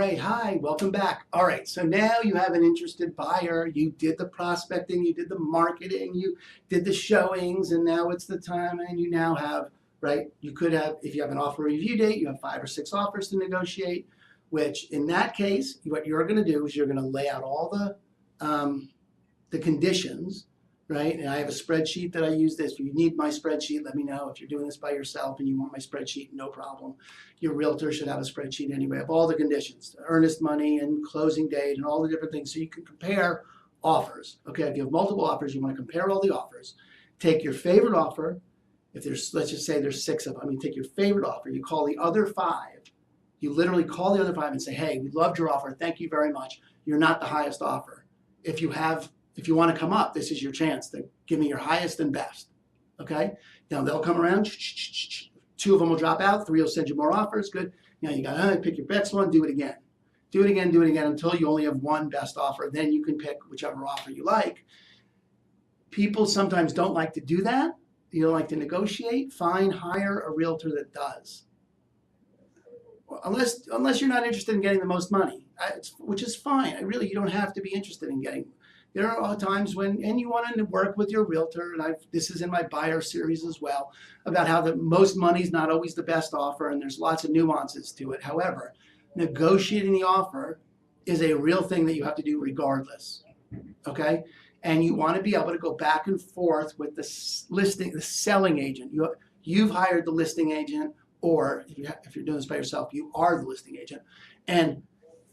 right, hi, welcome back. All right, so now you have an interested buyer. You did the prospecting, you did the marketing, you did the showings, and now it's the time, and you now have, right, you could have, if you have an offer review date, you have 5 or 6 offers to negotiate, which in that case, what you're going to do is you're going to lay out all the conditions, right? And I have a spreadsheet that I use this. If you need my spreadsheet, let me know. If you're doing this by yourself and you want my spreadsheet, no problem. Your realtor should have a spreadsheet anyway of all the conditions, earnest money and closing date and all the different things so you can compare offers. Okay, if you have multiple offers, you want to compare all the offers. Take your favorite offer. If there's, let's just say there's 6 of them, you take your favorite offer, you call the other 5. You literally call the other 5 and say, hey, we loved your offer. Thank you very much. You're not the highest offer. If you want to come up, this is your chance to give me your highest and best. Okay? Now they'll come around. 2 of them will drop out. 3 will send you more offers. Good. Now you got to pick your best one. Do it again. Do it again. Do it again until you only have one best offer. Then you can pick whichever offer you like. People sometimes don't like to do that. You don't like to negotiate. Fine. Hire a realtor that does. Unless you're not interested in getting the most money, which is fine. You don't have to be interested in getting. There are times when, and you want to work with your realtor, and this is in my buyer series as well, about how the most money is not always the best offer, and there's lots of nuances to it. However, negotiating the offer is a real thing that you have to do regardless, okay? And you want to be able to go back and forth with the selling agent. You've hired the listing agent, or if you're doing this by yourself, you are the listing agent, and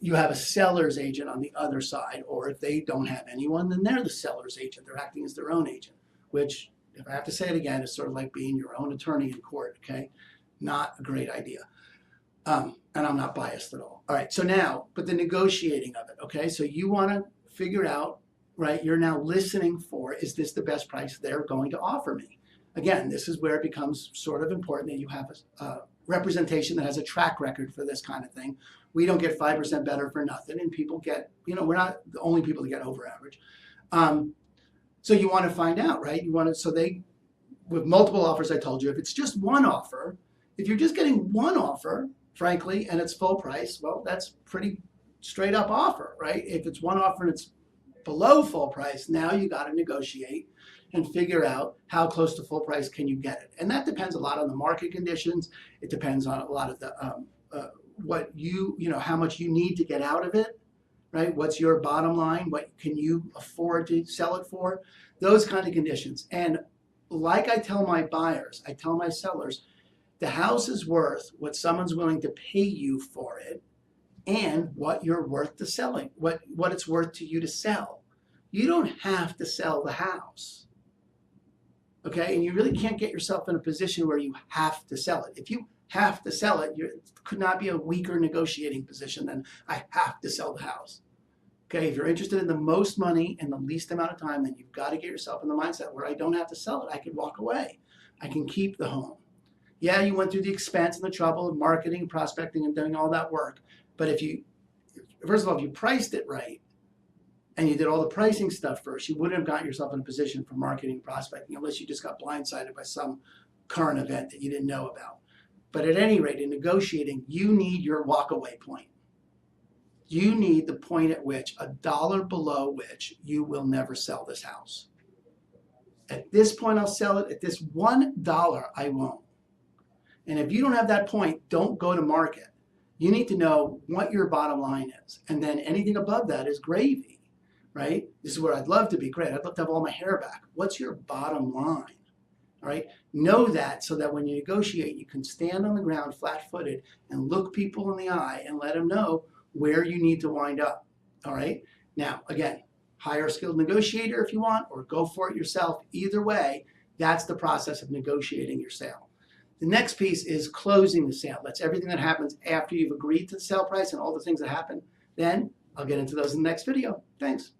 you have a seller's agent on the other side, or if they don't have anyone, then they're the seller's agent. They're acting as their own agent, which, if I have to say it again, is sort of like being your own attorney in court, okay? Not a great idea. And I'm not biased at all. All right, so now, but the negotiating of it, okay? So you want to figure out, right, you're now listening for, is this the best price they're going to offer me? Again, this is where it becomes sort of important that you have a representation that has a track record for this kind of thing. We don't get 5% better for nothing, and people get, we're not the only people that get over average. So you want to find out, right? With multiple offers, I told you, if it's just one offer, if you're just getting one offer, frankly, and it's full price, well, that's pretty straight up offer, right? If it's one offer and it's below full price, now you got to negotiate and figure out how close to full price can you get it. And that depends a lot on the market conditions. It depends on a lot of the how much you need to get out of it, right? What's your bottom line? What can you afford to sell it for? Those kind of conditions. And like I tell my buyers, I tell my sellers, the house is worth what someone's willing to pay you for it and what you're worth to selling, what it's worth to you to sell. You don't have to sell the house. Okay, and you really can't get yourself in a position where you have to sell it. If you have to sell it, it could not be a weaker negotiating position than I have to sell the house. Okay, if you're interested in the most money in the least amount of time, then you've got to get yourself in the mindset where I don't have to sell it. I can walk away. I can keep the home. Yeah, you went through the expense and the trouble of marketing, prospecting, and doing all that work. But first of all, if you priced it right, and you did all the pricing stuff first, you wouldn't have gotten yourself in a position for marketing and prospecting unless you just got blindsided by some current event that you didn't know about. But at any rate, in negotiating, you need your walkaway point. You need the point at which, $1 below which, you will never sell this house. At this point, I'll sell it. At this $1, I won't. And if you don't have that point, don't go to market. You need to know what your bottom line is. And then anything above that is gravy. Right? This is where I'd love to be great. I'd love to have all my hair back. What's your bottom line? All right? Know that so that when you negotiate, you can stand on the ground flat-footed and look people in the eye and let them know where you need to wind up. All right? Now, again, hire a skilled negotiator if you want, or go for it yourself. Either way, that's the process of negotiating your sale. The next piece is closing the sale. That's everything that happens after you've agreed to the sale price and all the things that happen. Then I'll get into those in the next video. Thanks.